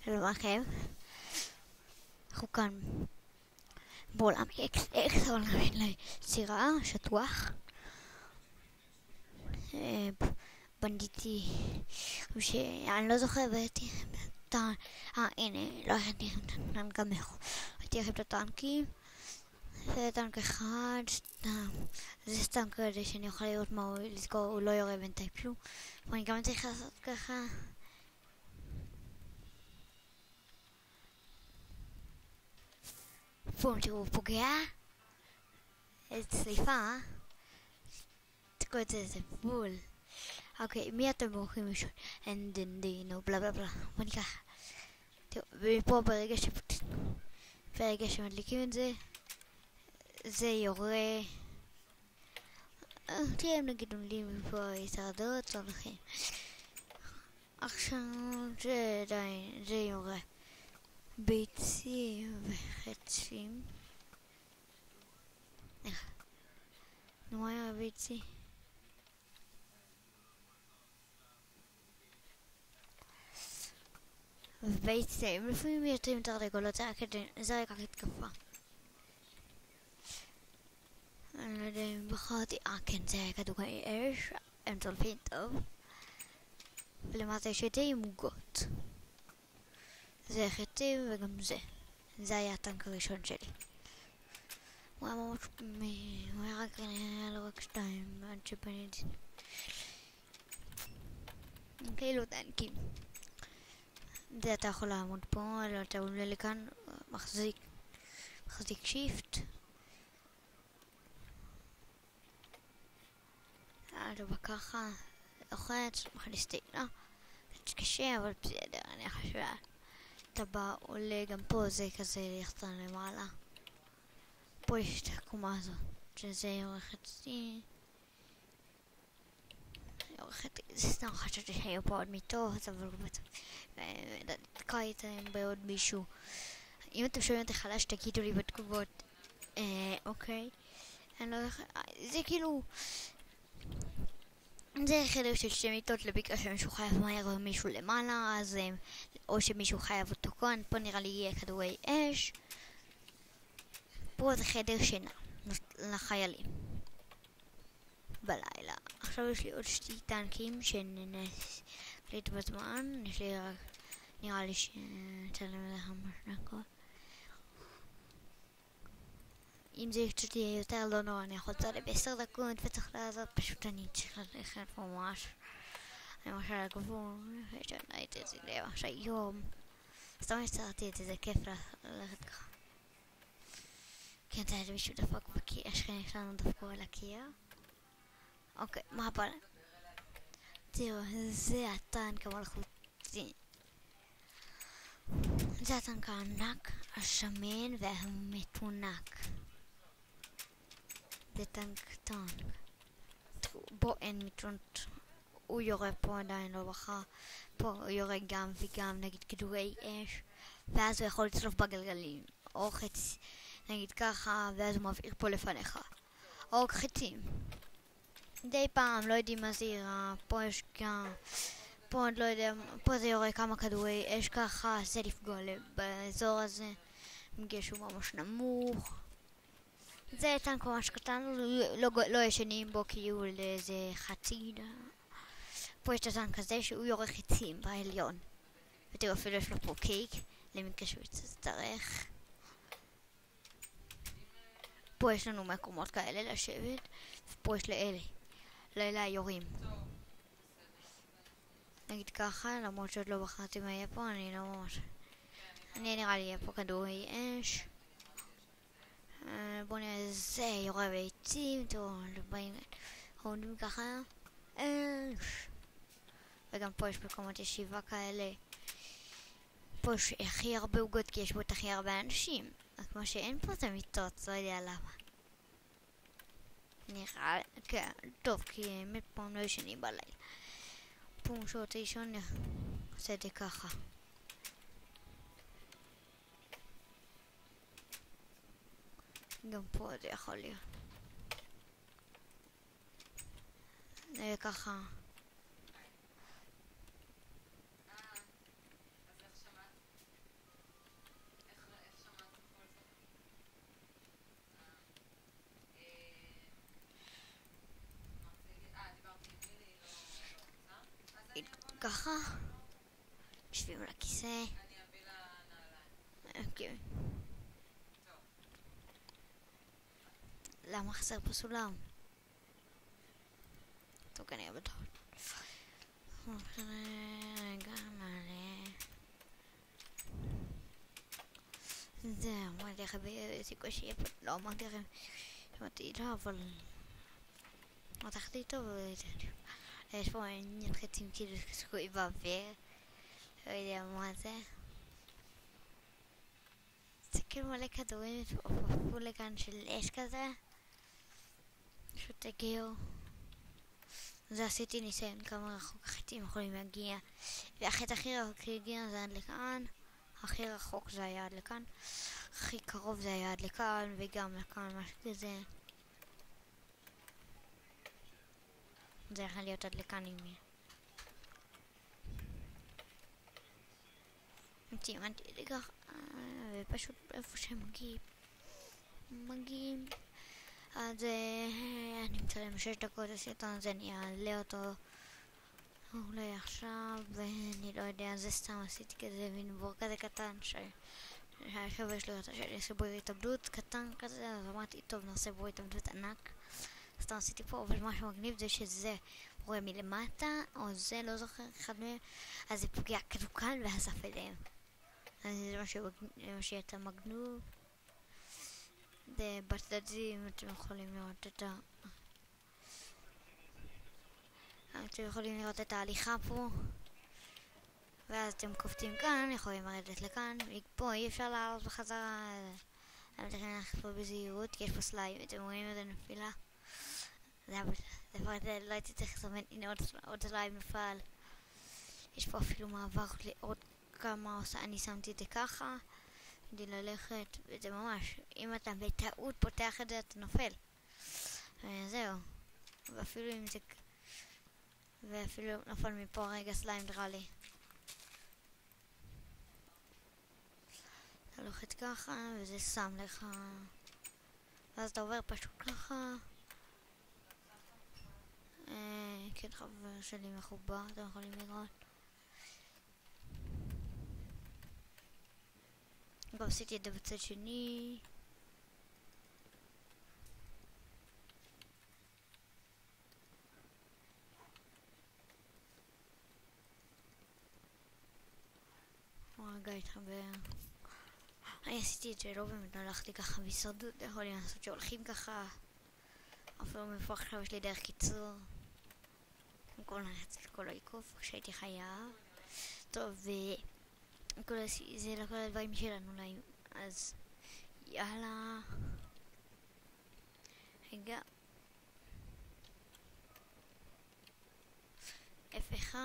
שלום לכם, אנחנו כאן בעולם אקס העולם של סירה שטוח. בנדיתי שאני לא זוכר והייתי הנה, לא הייתי לכם את הטנק גם הייתי לכם את הטנקים. זה טנק אחד, זה סתם כזה שאני יכול לראות מה הוא לזכור, הוא לא יורה בינתיים כלום. ואני גם צריך לעשות ככה. פום, תראו, הוא פוגע. איזה צליפה, תקראו את זה בול. אוקיי, מי אתם ברוכים ראשון? אנדנדינו, בלה בלה בלה. בוא ניקח. תראו, ופה ברגע שמדליקים את זה, זה יורה. תראה, הם נגיד עומדים פה הישרדות, לא לכם. עכשיו זה עדיין, זה יורה ביצים וחצים. נו, מה היה ביצי? ביצים, לפעמים יוצאים תרנגולות, זה רק התקפה. אני לא יודע אם בחרתי, כן, זה כדורי אש, הם צולפים טוב. ולמטה יש את זה עם עוגות. זה חיטים וגם זה. זה היה הטנק הראשון שלי. הוא היה ממש... הוא היה רק... היה לו רק 2 עד שבניתי. כאילו טנקים. זה אתה יכול לעמוד פה, לא אתה עולה לכאן, מחזיק שיפט. אתה בא ככה, לוחץ, מכניס תאינה. זה קשה אבל בסדר, אני חושב. אתה בא, עולה גם פה, זה כזה יחצן למעלה. פה יש את הקומה הזאת, שזה יורה חצי. זה סתם חשבתי שהיו פה עוד מיטות, אבל דקה איתם בעוד מישהו. אם אתם שומעים אותי חלש, תגידו לי בתגובות. אוקיי. אני לא יודע, זה כאילו... זה חדר של 2 מיטות לבקרה שמישהו חייב מהר או מישהו למעלה, אז או שמישהו חייב אותו כאן. פה נראה לי יהיה כדורי אש. פה זה חדר שינה לחיילים בלילה. עכשיו יש לי עוד 2 טנקים שנקליט בזמן. יש לי רק... נראה לי שתלם לך משהו. אם זה קצת יהיה יותר לא נורא, אני יכול לצאת ב10 דקות וצריך לעזוב, פשוט אני צריך ללכת ממש. אני ממש על הגבול, ושאני ראיתי את זה ממש היום. סתם יצרתי את זה, זה כיף ללכת ככה. כן, זה היה מישהו דפק בקיר, השכנים שלנו דפקו על הקיר. אוקיי, מה הבא? תראו, זה הטנק המלכותי. זה הטנק הענק, השמן והמתונק. זה טנק טנק. בו אין מיטות. הוא יורה פה עדיין לא בחר. פה הוא יורה גם וגם נגיד כדורי אש. ואז הוא יכול לצלוף בגלגלים. או חצי. נגיד ככה, ואז הוא מבעיר פה לפניך. או חצים. די פעם, לא יודעים מה זה יראה. פה יש גם... פה עוד לא יודע, פה זה יורה כמה כדורי אש ככה. זה לפגוע באזור הזה. מגיע שהוא ממש נמוך. זה טנק ממש קטן, לא ישנים בו כאילו לאיזה חצי. פה יש את הטנק הזה שהוא יורה חיצים בעליון. ותראו אפילו יש לו פה קייק, למקרה שהוא יצטרך. פה יש לנו מקומות כאלה לשבת, ופה יש לאלה היורים. נגיד ככה, למרות שעוד לא בחרתי מה יהיה פה, אני לא ממש... אני נראה לי יהיה פה כדורי אש. בואו נראה, זה יורה ביצים, תראו, עומדים ככה, אש. וגם פה יש מקומות ישיבה כאלה. פה יש הכי הרבה עוגות כי יש פה את הכי הרבה אנשים. אז כמו שאין פה את המיטות, לא יודע למה. נראה, כן, טוב, כי האמת פה הם לא ישנים בלילה. פה משעות ראשון עושה את זה ככה. גם פה זה יכול להיות. זה ככה. ככה. יושבים על הכיסא. אוקיי. למה חסר פה סולם? טוב, כנראה בטוח. רגע, מעלה. זהו, אמרתי לכם בסיכוי שיהיה פה. לא אמרתי לכם. שמעתי לא, אבל... מתחתי טוב. יש פה עניין חצים כאילו שקועים באוויר. לא יודע מה זה. זה כאילו מלא כדורים עופפו לכאן של אש כזה. פשוט הגיעו. זה עשיתי ניסיון כמה רחוק החצים יכולים להגיע. והחץ הכי רחוק הגיע זה עד לכאן. הכי רחוק זה היה עד לכאן. הכי קרוב זה היה עד לכאן וגם לכאן משהו כזה. זה יכול להיות עד לכאן עם מי. ציינתי לכך ופשוט איפה שהם מגיעים אז אני מצלם 6 דקות הסרטון הזה, אני אעלה אותו אולי עכשיו ואני לא יודע, זה סתם עשיתי כזה מין בור כזה קטן שעכשיו יש לי אותה של בור התאבדות קטן כזה, אז אמרתי טוב נעשה בור התאבדות ענק. סתם עשיתי פה, אבל מה שמגניב זה שזה רואה מלמטה או זה לא זוכר אחד מהם, אז זה פוגע כאילו כאן ואז עף אליהם. אז זה מה שיצא מגניב. בצדדים אתם יכולים לראות את ההליכה פה, ואז אתם קופצים כאן, יכולים לרדת לכאן, ופה אי אפשר לעלות בחזרה. אתם צריכים ללכת פה בזהירות, כי יש פה סליים, אתם רואים את הנפילה. זה לא הייתי צריך לסמן, הנה עוד סליים נפל. יש פה אפילו מעבר לעוד כמה, אני שמתי את זה ככה כדי ללכת, וזה ממש, אם אתה בטעות פותח את זה אתה נופל. זהו, ואפילו אם זה נפל מפה רגע סליים נראה לי. אתה לוחץ ככה וזה שם לך, ואז אתה עובר פשוט ככה. כן, חבר שלי מחובר, אתם יכולים לראות. גם עשיתי את זה בצד שני. רגע התחבר. אני עשיתי את זה לא באמת, הלכתי ככה בהישרדות, יכולים לעשות שהולכים ככה. אפילו מפה עכשיו יש לי דרך קיצור. במקום לרצת כל העיקוף כשהייתי חייב. טוב, זה לא כל הדברים שלנו להם, אז יאללה. רגע. F1